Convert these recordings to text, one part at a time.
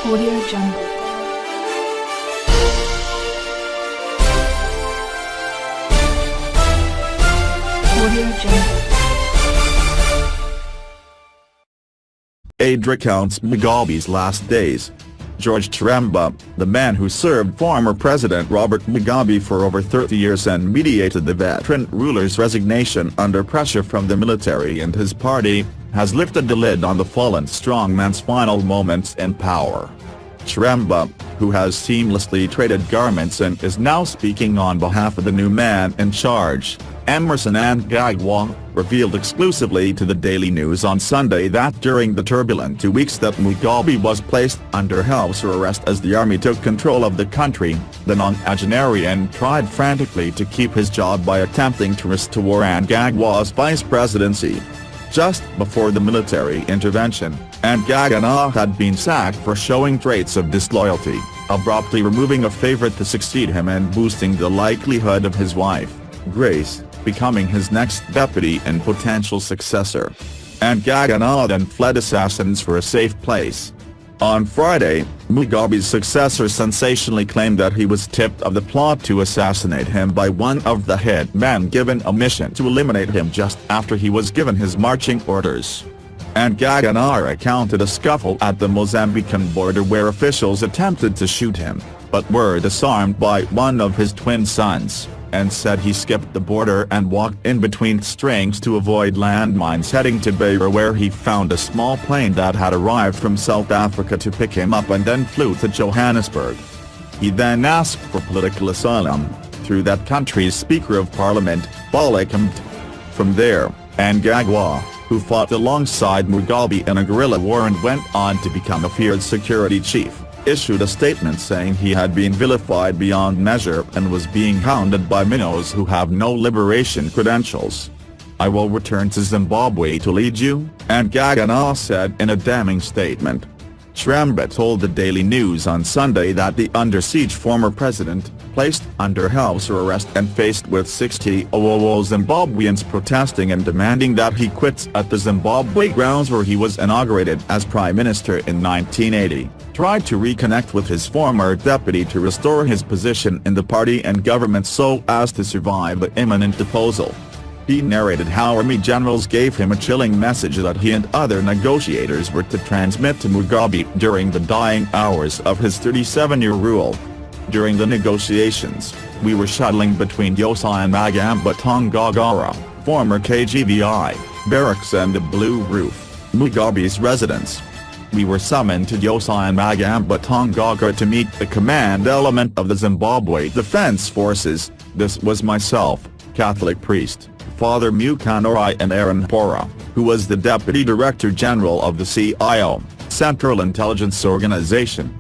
Audio Jungle. Audio Jungle. Aide recounts Mugabe's last days. George Charamba, the man who served former President Robert Mugabe for over 30 years and mediated the veteran ruler's resignation under pressure from the military and his party, has lifted the lid on the fallen strongman's final moments in power. Charamba, who has seamlessly traded garments and is now speaking on behalf of the new man in charge, Emerson Mnangagwa, revealed exclusively to the Daily News on Sunday that during the turbulent 2 weeks that Mugabe was placed under house arrest as the army took control of the country, the nonagentarian tried frantically to keep his job by attempting to restore Mnangagwa's vice presidency. Just before the military intervention, Mnangagwa had been sacked for showing traits of disloyalty, abruptly removing a favorite to succeed him and boosting the likelihood of his wife, Grace, becoming his next deputy and potential successor. Mnangagwa then fled assassins for a safe place. On Friday, Mugabe's successor sensationally claimed that he was tipped of the plot to assassinate him by one of the hitmen given a mission to eliminate him just after he was given his marching orders. Mnangagwa recounted a scuffle at the Mozambican border where officials attempted to shoot him, but were disarmed by one of his twin sons, and said he skipped the border and walked in between strings to avoid landmines heading to Beira, where he found a small plane that had arrived from South Africa to pick him up and then flew to Johannesburg. He then asked for political asylum through that country's Speaker of Parliament, Balekam. From there, Mnangagwa, who fought alongside Mugabe in a guerrilla war and went on to become a feared security chief, issued a statement saying he had been vilified beyond measure and was being hounded by minnows who have no liberation credentials. "I will return to Zimbabwe to lead you," Mnangagwa said in a damning statement. Charamba told the Daily News on Sunday that the under-siege former president, placed under house arrest and faced with 60 Zimbabweans protesting and demanding that he quits at the Zimbabwe grounds where he was inaugurated as prime minister in 1980, tried to reconnect with his former deputy to restore his position in the party and government so as to survive the imminent deposal. He narrated how army generals gave him a chilling message that he and other negotiators were to transmit to Mugabe during the dying hours of his 37-year rule. During the negotiations, "We were shuttling between Yosa-Magamba Tongagara, former KGVI, barracks and the Blue Roof, Mugabe's residence. We were summoned to Yosa-Magamba Tongagara to meet the command element of the Zimbabwe Defense Forces. This was myself, Catholic priest, Father Mukanori and Aaron Pora, who was the Deputy Director General of the CIO, Central Intelligence Organization.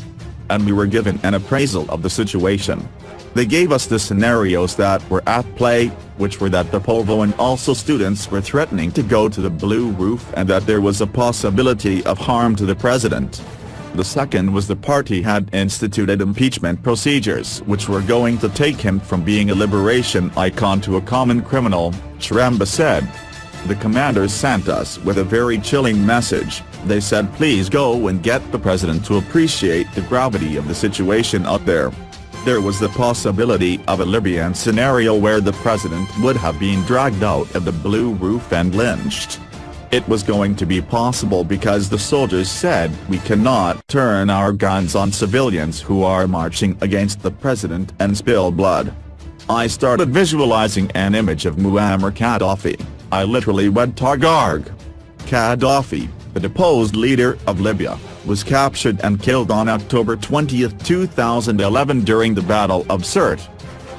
And we were given an appraisal of the situation. They gave us the scenarios that were at play, which were that the Povo and also students were threatening to go to the Blue Roof and that there was a possibility of harm to the president. The second was the party had instituted impeachment procedures which were going to take him from being a liberation icon to a common criminal," Charamba said. "The commanders sent us with a very chilling message. They said please go and get the president to appreciate the gravity of the situation out there. There was the possibility of a Libyan scenario where the president would have been dragged out of the Blue Roof and lynched. It was going to be possible because the soldiers said we cannot turn our guns on civilians who are marching against the president and spill blood. I started visualizing an image of Muammar Gaddafi. I literally went Targarg. Gaddafi, the deposed leader of Libya, was captured and killed on October 20, 2011 during the Battle of Sirte.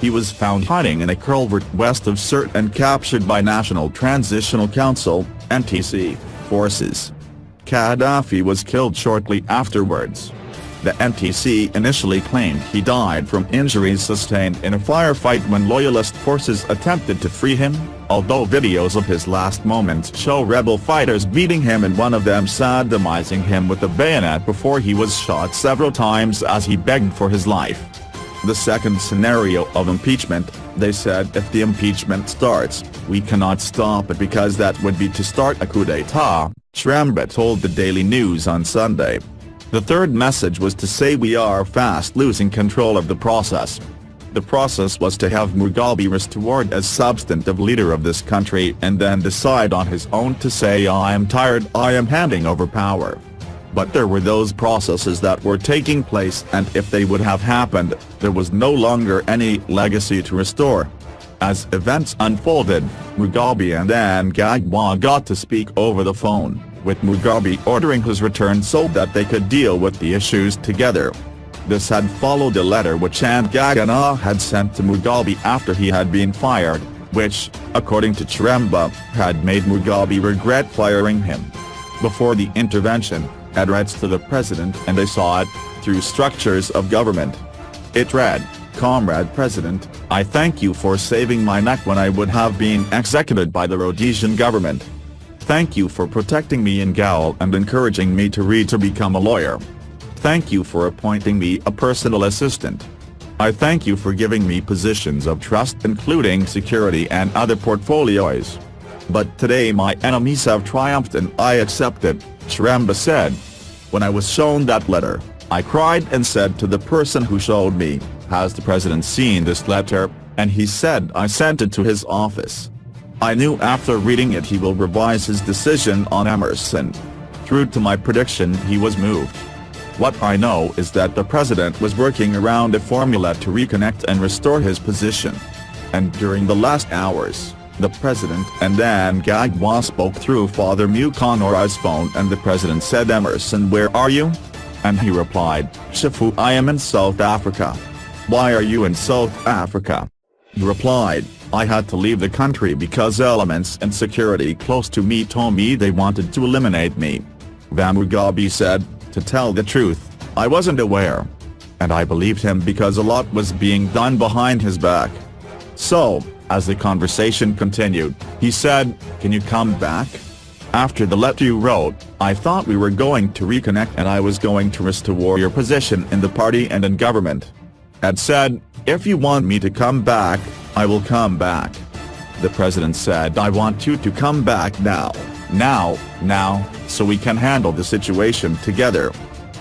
He was found hiding in a culvert west of Sirte and captured by National Transitional Council, NTC, forces. Gaddafi was killed shortly afterwards. The NTC initially claimed he died from injuries sustained in a firefight when loyalist forces attempted to free him, although videos of his last moments show rebel fighters beating him and one of them sodomizing him with a bayonet before he was shot several times as he begged for his life. The second scenario of impeachment, they said if the impeachment starts, we cannot stop it because that would be to start a coup d'etat, Charamba told the Daily News on Sunday. The third message was to say we are fast losing control of the process. The process was to have Mugabe restored as substantive leader of this country and then decide on his own to say I am tired, I am handing over power. But there were those processes that were taking place, and if they would have happened, there was no longer any legacy to restore. As events unfolded, Mugabe and Mnangagwa got to speak over the phone, with Mugabe ordering his return so that they could deal with the issues together. This had followed a letter which Mnangagwa had sent to Mugabe after he had been fired, which, according to Charamba, had made Mugabe regret firing him. Before the intervention, had writes to the president and they saw it, through structures of government. It read, "Comrade President, I thank you for saving my neck when I would have been executed by the Rhodesian government. Thank you for protecting me in gaol and encouraging me to read to become a lawyer. Thank you for appointing me a personal assistant. I thank you for giving me positions of trust including security and other portfolios. But today my enemies have triumphed and I accept it," Charamba said. "When I was shown that letter, I cried and said to the person who showed me, 'Has the president seen this letter?' And he said I sent it to his office. I knew after reading it he will revise his decision on Emerson. True to my prediction, he was moved. What I know is that the president was working around a formula to reconnect and restore his position. And during the last hours, the president and Mnangagwa spoke through Father Mukonora's phone and the president said, 'Emerson, where are you?' And he replied, 'Shifu, I am in South Africa.' 'Why are you in South Africa?' He replied, 'I had to leave the country because elements and security close to me told me they wanted to eliminate me.' Mugabe said, 'To tell the truth, I wasn't aware. And I believed him because a lot was being done behind his back.' So, as the conversation continued, he said, 'Can you come back? After the letter you wrote, I thought we were going to reconnect and I was going to restore your position in the party and in government.' Had said, 'If you want me to come back, I will come back.' The president said, 'I want you to come back now, so we can handle the situation together.'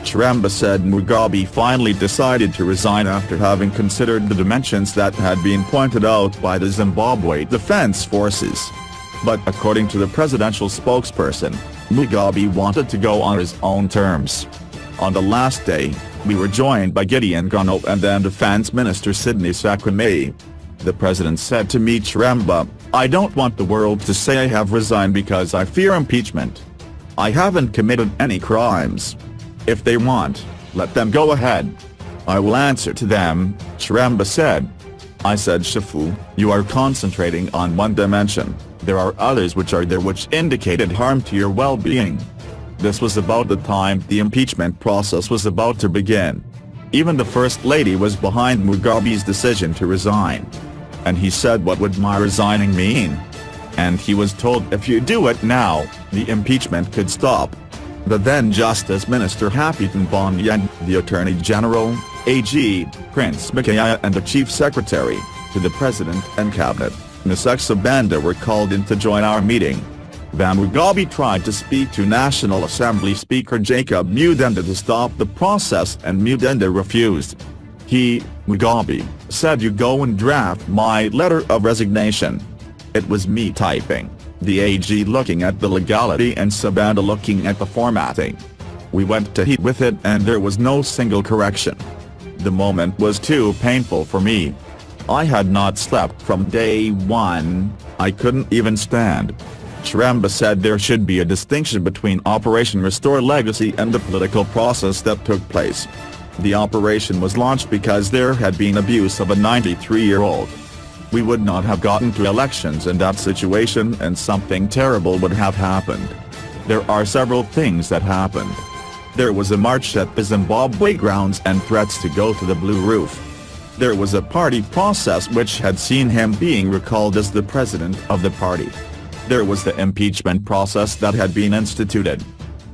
Charamba said Mugabe finally decided to resign after having considered the dimensions that had been pointed out by the Zimbabwe Defense Forces. But according to the presidential spokesperson, Mugabe wanted to go on his own terms. On the last day, we were joined by Gideon Gono and then Defense Minister Sidney Sakwamei. The president said to me, 'Charamba, I don't want the world to say I have resigned because I fear impeachment. I haven't committed any crimes. If they want, let them go ahead. I will answer to them,' Charamba said. I said, 'Shifu, you are concentrating on one dimension, there are others which are there which indicated harm to your well-being.' This was about the time the impeachment process was about to begin. Even the First Lady was behind Mugabe's decision to resign. And he said, 'What would my resigning mean?' And he was told, 'If you do it now, the impeachment could stop.' The then Justice Minister Happy Mbonye, the Attorney General, AG, Prince Mikaya and the Chief Secretary, to the President and Cabinet, Ms. Exabanda were called in to join our meeting. Mugabe tried to speak to National Assembly Speaker Jacob Mudenda to stop the process and Mudenda refused. He, Mugabe, said, 'You go and draft my letter of resignation.' It was me typing, the AG looking at the legality and Sabanda looking at the formatting. We went to heat with it and there was no single correction. The moment was too painful for me. I had not slept from day one, I couldn't even stand." Charamba said there should be a distinction between Operation Restore Legacy and the political process that took place. The operation was launched because there had been abuse of a 93-year-old. We would not have gotten to elections in that situation and something terrible would have happened. There are several things that happened. There was a march at the Zimbabwe grounds and threats to go to the Blue Roof. There was a party process which had seen him being recalled as the president of the party. There was the impeachment process that had been instituted.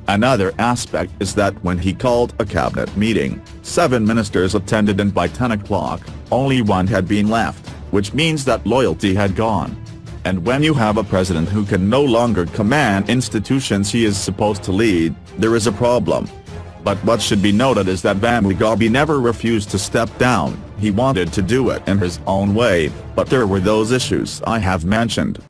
Another aspect is that when he called a cabinet meeting, 7 ministers attended and by 10 o'clock, only one had been left, which means that loyalty had gone. And when you have a president who can no longer command institutions he is supposed to lead, there is a problem. But what should be noted is that Mugabe never refused to step down. He wanted to do it in his own way, but there were those issues I have mentioned.